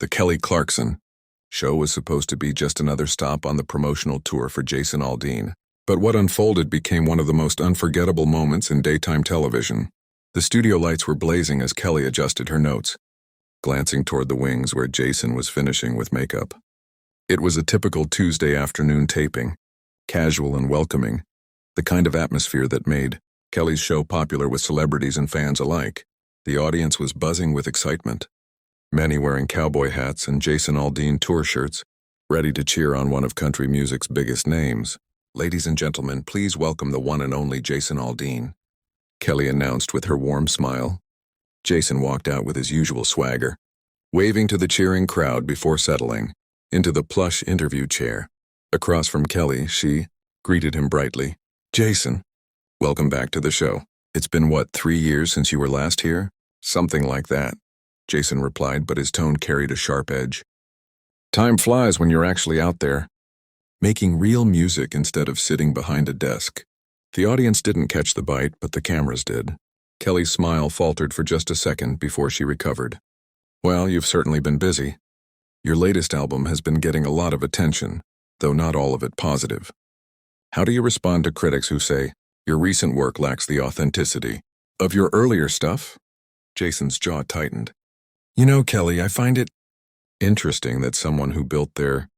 The Kelly Clarkson Show was supposed to be just another stop on the promotional tour for Jason Aldean, but what unfolded became one of the most unforgettable moments in daytime television. The studio lights were blazing as Kelly adjusted her notes, glancing toward the wings where Jason was finishing with makeup. It was a typical Tuesday afternoon taping, casual and welcoming, the kind of atmosphere that made Kelly's show popular with celebrities and fans alike. The audience was buzzing with excitement, many wearing cowboy hats and Jason Aldean tour shirts, ready to cheer on one of country music's biggest names. "Ladies and gentlemen, please welcome the one and only Jason Aldean," Kelly announced with her warm smile. Jason walked out with his usual swagger, waving to the cheering crowd before settling into the plush interview chair. Across from Kelly, she greeted him brightly. "Jason, welcome back to the show. It's been, 3 years since you were last here?" "Something like that," Jason replied, but his tone carried a sharp edge. "Time flies when you're actually out there, making real music instead of sitting behind a desk." The audience didn't catch the bite, but the cameras did. Kelly's smile faltered for just a second before she recovered. "Well, you've certainly been busy. Your latest album has been getting a lot of attention, though not all of it positive. How do you respond to critics who say your recent work lacks the authenticity of your earlier stuff?" Jason's jaw tightened. "You know, Kelly, I find it interesting that someone who built their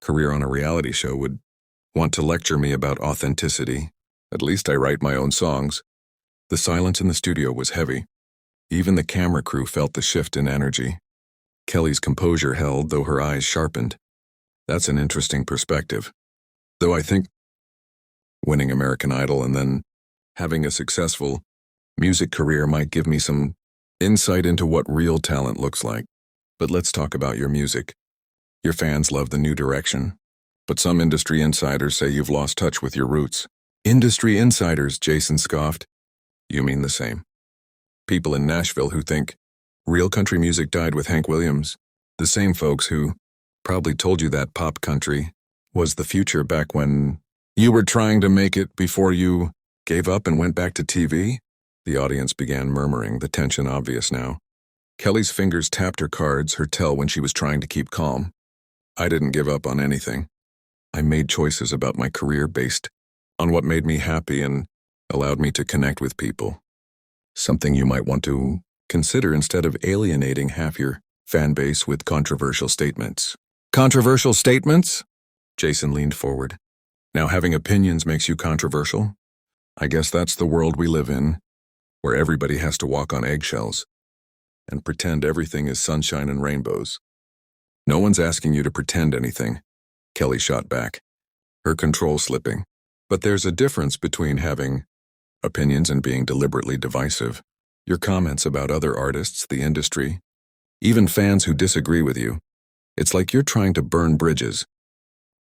career on a reality show would want to lecture me about authenticity. At least I write my own songs." The silence in the studio was heavy. Even the camera crew felt the shift in energy. Kelly's composure held, though her eyes sharpened. "That's an interesting perspective. Though I think winning American Idol and then having a successful music career might give me some insight into what real talent looks like. But let's talk about your music. Your fans love the new direction, but some industry insiders say you've lost touch with your roots." "Industry insiders," Jason scoffed. "You mean the same. People in Nashville who think real country music died with Hank Williams. The same folks who probably told you that pop country was the future back when you were trying to make it before you gave up and went back to TV." The audience began murmuring, the tension obvious now. Kelly's fingers tapped her cards, her tell when she was trying to keep calm. "I didn't give up on anything. I made choices about my career based on what made me happy and allowed me to connect with people. Something you might want to consider instead of alienating half your fan base with controversial statements." "Controversial statements?" Jason leaned forward. "Now having opinions makes you controversial? I guess that's the world we live in, where everybody has to walk on eggshells and pretend everything is sunshine and rainbows." "No one's asking you to pretend anything," Kelly shot back, her control slipping. "But there's a difference between having opinions and being deliberately divisive. Your comments about other artists, the industry, even fans who disagree with you, it's like you're trying to burn bridges.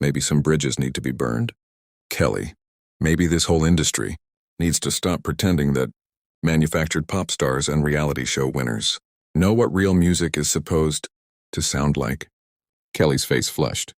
Maybe some bridges need to be burned. Kelly, maybe this whole industry needs to stop pretending that manufactured pop stars and reality show winners know what real music is supposed to sound like." Kelly's face flushed.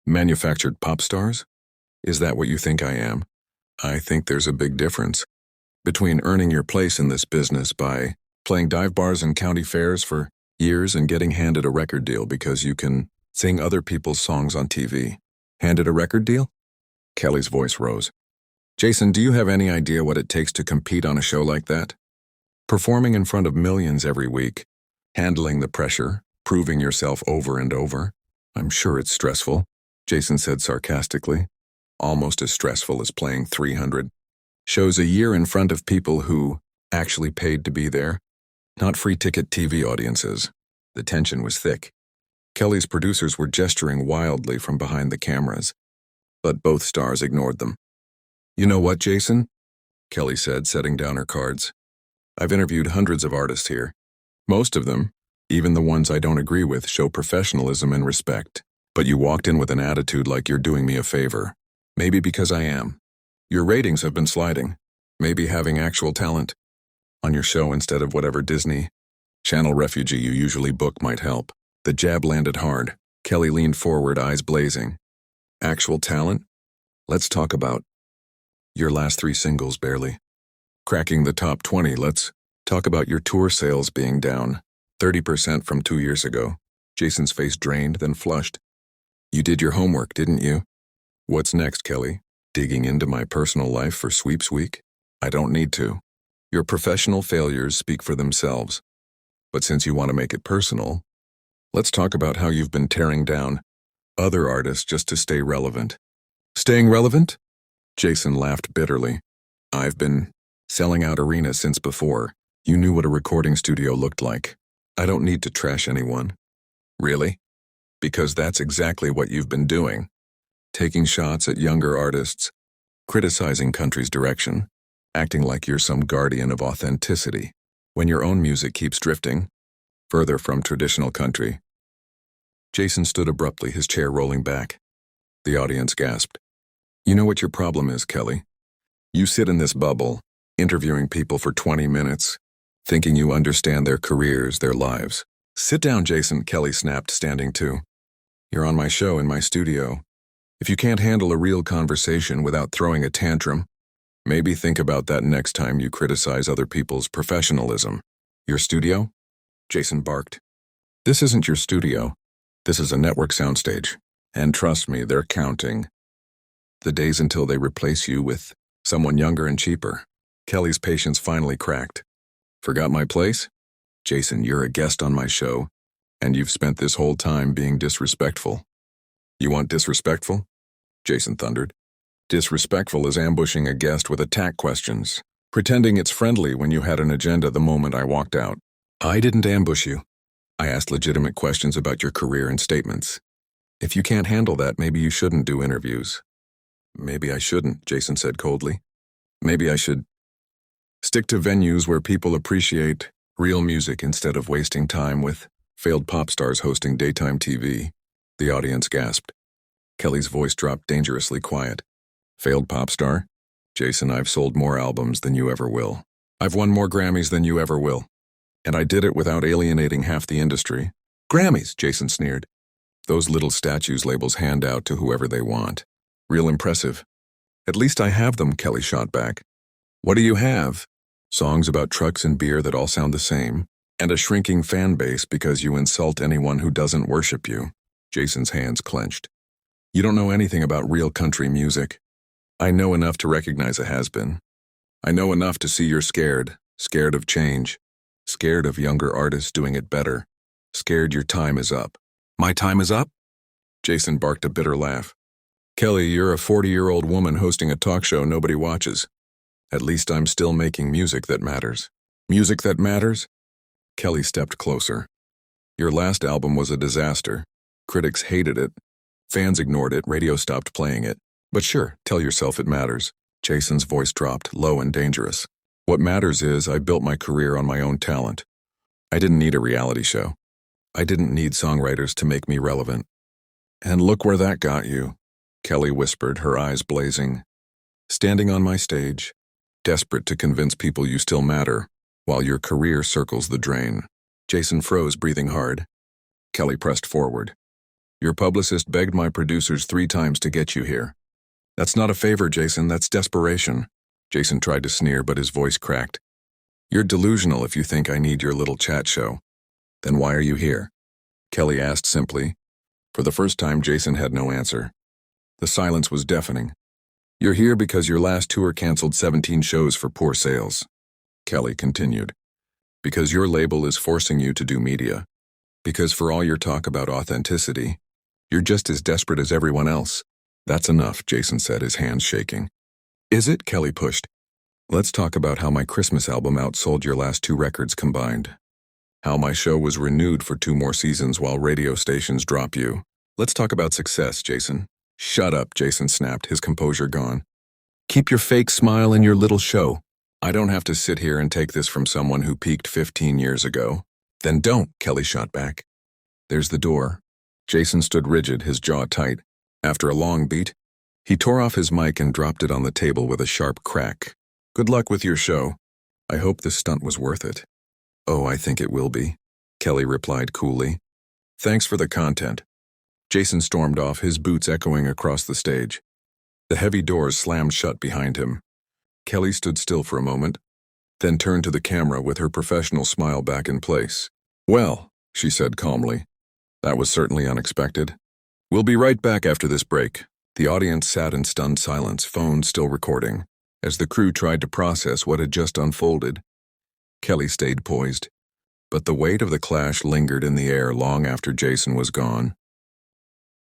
"Manufactured pop stars? Is that what you think I am?" "I think there's a big difference between earning your place in this business by playing dive bars and county fairs for years and getting handed a record deal because you can sing other people's songs on TV." "Handed a record deal?" Kelly's voice rose. "Jason, do you have any idea what it takes to compete on a show like that? Performing in front of millions every week, handling the pressure, proving yourself over and over. I'm sure it's stressful," Jason said sarcastically. "Almost as stressful as playing 300 shows a year in front of people who actually paid to be there, not free ticket TV audiences." The tension was thick. Kelly's producers were gesturing wildly from behind the cameras, but both stars ignored them. "You know what, Jason?" Kelly said, setting down her cards. "I've interviewed hundreds of artists here. Most of them, even the ones I don't agree with, show professionalism and respect. But you walked in with an attitude like you're doing me a favor. Maybe because I am. Your ratings have been sliding. Maybe having actual talent on your show instead of whatever Disney Channel refugee you usually book might help." The jab landed hard. Kelly leaned forward, eyes blazing. "Actual talent? Let's talk about your last 3 singles barely cracking the top 20. Let's talk about your tour sales being down 30% from 2 years ago. Jason's face drained, then flushed. You did your homework, didn't you? What's next, Kelly? Digging into my personal life for sweeps week? I don't need to. Your professional failures speak for themselves. But since you want to make it personal, let's talk about how you've been tearing down other artists just to stay relevant. Staying relevant? Jason laughed bitterly. I've been selling out arenas since before you knew what a recording studio looked like. I don't need to trash anyone. Really? Because that's exactly what you've been doing. Taking shots at younger artists, criticizing country's direction, acting like you're some guardian of authenticity, when your own music keeps drifting further from traditional country. Jason stood abruptly, his chair rolling back. The audience gasped. You know what your problem is, Kelly? You sit in this bubble, interviewing people for 20 minutes, thinking you understand their careers, their lives. Sit down, Jason, Kelly snapped, standing too. You're on my show in my studio. If you can't handle a real conversation without throwing a tantrum, maybe think about that next time you criticize other people's professionalism. Your studio? Jason barked. This isn't your studio. This is a network soundstage. And trust me, they're counting. The days until they replace you with someone younger and cheaper. Kelly's patience finally cracked. Forgot my place? Jason, you're a guest on my show, and you've spent this whole time being disrespectful. You want disrespectful? Jason thundered. Disrespectful is ambushing a guest with attack questions, pretending it's friendly when you had an agenda the moment I walked out. I didn't ambush you. I asked legitimate questions about your career and statements. If you can't handle that, maybe you shouldn't do interviews. Maybe I shouldn't, Jason said coldly. Maybe I should stick to venues where people appreciate real music instead of wasting time with failed pop stars hosting daytime TV. The audience gasped. Kelly's voice dropped dangerously quiet. Failed pop star? Jason, I've sold more albums than you ever will. I've won more Grammys than you ever will. And I did it without alienating half the industry. Grammys, Jason sneered. Those little statues labels hand out to whoever they want. Real impressive. At least I have them, Kelly shot back. What do you have? Songs about trucks and beer that all sound the same, and a shrinking fan base because you insult anyone who doesn't worship you. Jason's hands clenched. You don't know anything about real country music. I know enough to recognize a has-been. I know enough to see you're scared of change, scared of younger artists doing it better, scared your time is up. My time is up? Jason barked a bitter laugh. Kelly, you're a 40-year-old woman hosting a talk show nobody watches. At least I'm still making music that matters. Music that matters? Kelly stepped closer. Your last album was a disaster. Critics hated it. Fans ignored it, radio stopped playing it. But sure, tell yourself it matters. Jason's voice dropped, low and dangerous. What matters is I built my career on my own talent. I didn't need a reality show. I didn't need songwriters to make me relevant. And look where that got you, Kelly whispered, her eyes blazing. Standing on my stage, desperate to convince people you still matter, while your career circles the drain. Jason froze, breathing hard. Kelly pressed forward. Your publicist begged my producers 3 times to get you here. That's not a favor, Jason, that's desperation. Jason tried to sneer, but his voice cracked. You're delusional if you think I need your little chat show. Then why are you here? Kelly asked simply. For the first time, Jason had no answer. The silence was deafening. You're here because your last tour canceled 17 shows for poor sales. Kelly continued. Because your label is forcing you to do media. Because for all your talk about authenticity, you're just as desperate as everyone else. That's enough, Jason said, his hands shaking. Is it? Kelly pushed. Let's talk about how my Christmas album outsold your last 2 records combined. How my show was renewed for 2 more seasons while radio stations drop you. Let's talk about success, Jason. Shut up, Jason snapped, his composure gone. Keep your fake smile in your little show. I don't have to sit here and take this from someone who peaked 15 years ago. Then don't, Kelly shot back. There's the door. Jason stood rigid, his jaw tight. After a long beat, he tore off his mic and dropped it on the table with a sharp crack. Good luck with your show. I hope this stunt was worth it. Oh, I think it will be, Kelly replied coolly. Thanks for the content. Jason stormed off, his boots echoing across the stage. The heavy doors slammed shut behind him. Kelly stood still for a moment, then turned to the camera with her professional smile back in place. Well, she said calmly, That was certainly unexpected. We'll be right back after this break. The audience sat in stunned silence, phones still recording, as the crew tried to process what had just unfolded. Kelly stayed poised, but the weight of the clash lingered in the air long after Jason was gone.